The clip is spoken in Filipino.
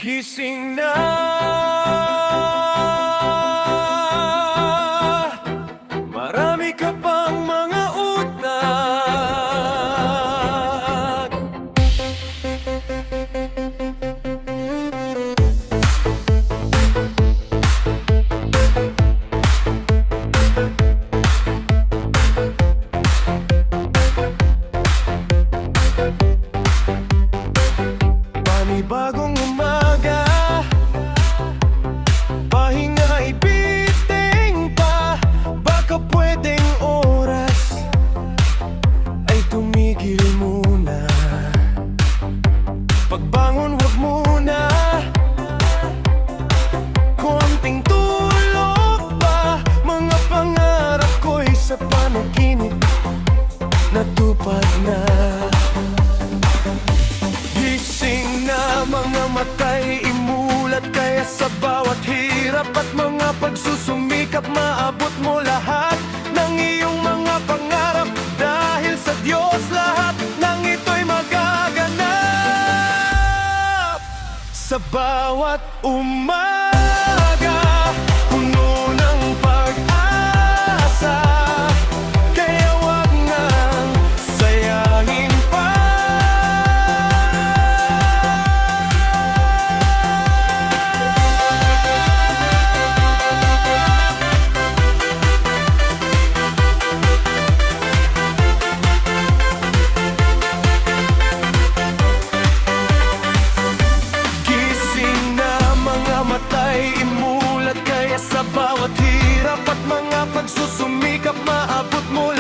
Gising na, marami ka pang mga utak. Panibagong umaga, pahinga ibiting pa. Baka pwedeng oras ay tumigil muna. Pagbangon wag muna, konting tulog pa. Mga pangarap ko'y sa panaginip natupad na. Gising na, mga mata'y imulat, kaya sa bawat hirap at mga pagsusumikap, maabot mo lahat ng iyong mga pangarap. Dahil sa Diyos lahat ng ito'y magaganap. Sa bawat umaga, puno ng pag-asa, kaya wag nang sayangin pa. Mata'y imulat, kaya sa bawat hirap at mga pagsusumikap, maabot mo